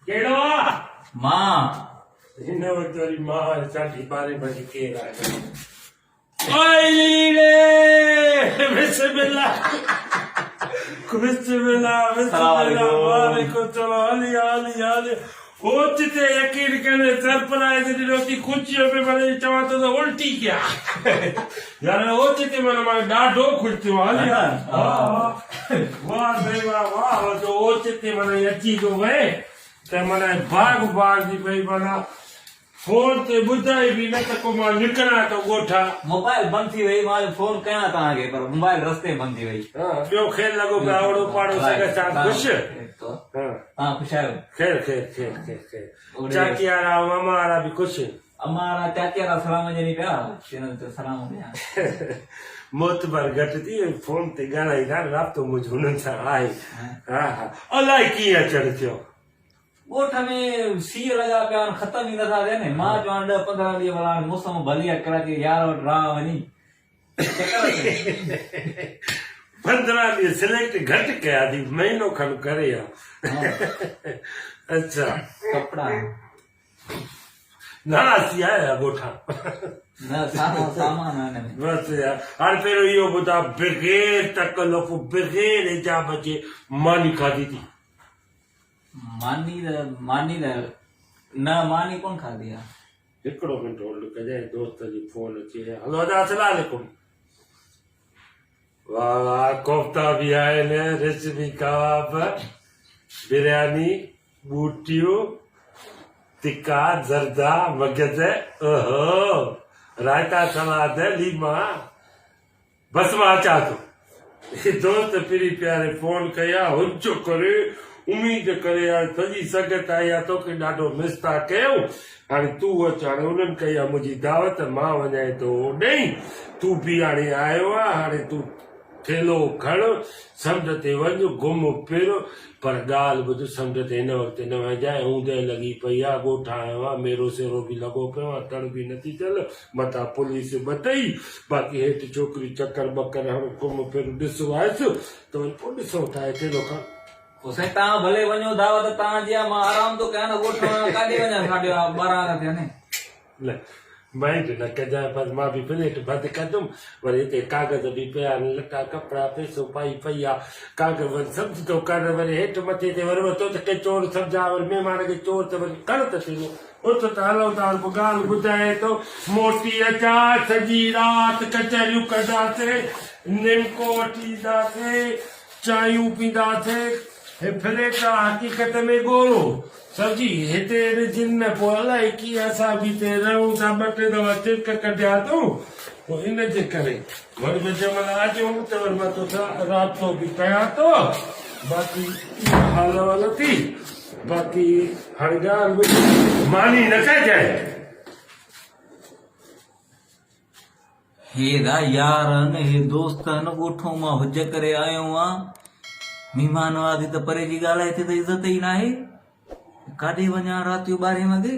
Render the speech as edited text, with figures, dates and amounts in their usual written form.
केड़ो मां हिन वक्त वरी मां 12:30 बजे केर आयो ओइले बिस्मिल्लाह वालेकुम चलो हली ओचिते यकीन करे सरप्राइज ॾिनो खुशियों में माने चवां तो उल्टी क्या यार ओचिते माने ॾाढो ख़ुशि थियो हली वाह भाई वाह जो ओचिते माने अची तो वे त माने भाग जी भई माना फोन ते ॿुधाई बि न त को मां निकिरां तो ॻोठा मोबाइल बंद थी वई मां फोन कयां तव्हांखे पर मोबाइल रस्ते बंद थी वई ॿियो खेल लॻो पिया ओड़ो पाड़ो सॻे सां ख़ुशि तव्हां ख़ुशि आहियो खेर चाची वारा मामा वारा बि ख़ुशि अम्मा वारा चाची वारा सलाम ॾियनि पिया सलाम ॾियां मोतबर घटि थी फोन ते ॻाल्हाईंदा राब्तो मुंहिंजो हुननि सां आहे हा अलाए कीअं अचणु थियो ॻोठ में सीउ लॻा पिया ख़तम ई नथा थियनि मां चवां 10-15 ॾींहं भला मौसम भली आहे कराची यार वटि रहां वञी 15 ॾींहं सिलेक्ट घटि कया थी महीनो खनि करे अच्छा कपिड़ा नाराज़ी आया ॻोठा न सामान बस यार हाणे पहिरियों इहो ॿुधा बग़ैर तकल्लुफ़ बग़ैर हिजाब जे मानी खाधी थी मानी कोन खाधी आहे हिकिड़ो मिंट होल्ड कजांइ दोस्त जी फोन अची हलो दादा अस्सलाम वालेकुम वाह वाह कोफ्ता भी आहिनि रेसिपी कबाब बिरयानी बूटियूं टिक्का जर्दा मगज ओहो रायता सलाद लीमा बस मां अचां थो दोस्त पिरी प्यारे फोन कया हुजो करे उम्मीद करे यार सॼी संगत आई आहे तोखे ॾाढो मिस था कयूं हाणे तूं अच हाणे उन्हनि कई आहे मुंहिंजी दावत मां वञाए थो ॾेई तूं बि हाणे आयो आहे हाणे तूं थेलो खण समुंड ते वञ घुम फिर पर ॻाल्हि ॿुध समुंड ते हिन वक़्तु न वञाए ऊंद लॻी पई आहे ॻोठा आयो आहे मेरो सेरो बि लॻो पियो आहे तड़ बि नथी चल मथां पुलिस ॿधई बाक़ी हेठि छोकिरी चकर बकर हाणे घुम फिर ॾिसो आयसि त वरी पोइ ॾिसूं था थेलो खण साईं तव्हां भले वञो दावत तव्हांजी आहे मां आराम थो कयां न ॻोठ काॾे वञा 12:30 थिया न माइंड न कजांइ पर मां बि प्लेट बंदि कंदुमि वरी हिते कागज़ बि पिया आहिनि लटा कपिड़ा पैसो पाई पई आहे कागज़ वरी सम्झ थो कर वरी हेठि मथे ते वरी तो त के चोर सम्झा वरी महिमान खे चोर त वरी कर त थींदो उथ त हलो था ॻाल्हि ॿुधाए थो मोटी अचा सॼी राति कचहरियूं कंदासीं निमको वठी ईंदासीं चांहियूं पींदासीं फ्लैट हक़ीक़त में ॻोल्हो सब्जी हिते जिन न पोइ अलाए कीअं असां बि हिते रहूं था 2-3 दफ़ा चिरक कढिया अथऊं पोइ इनजे करे वरी बि जंहिं महिल अचूं त वरी मां तोसां राब्तो बि कयां थो बाक़ी हाल वाल थी बाक़ी हाणे ॻाल्हि मानी न कजांइ हे यार हे दोस्त न ॻोठो मां हुज करे आयो आहियां महिमान वादी त परे जी ॻाल्हि आहे हिते त इज़त ई न आहे काॾे वञा राति जो 12 वॻे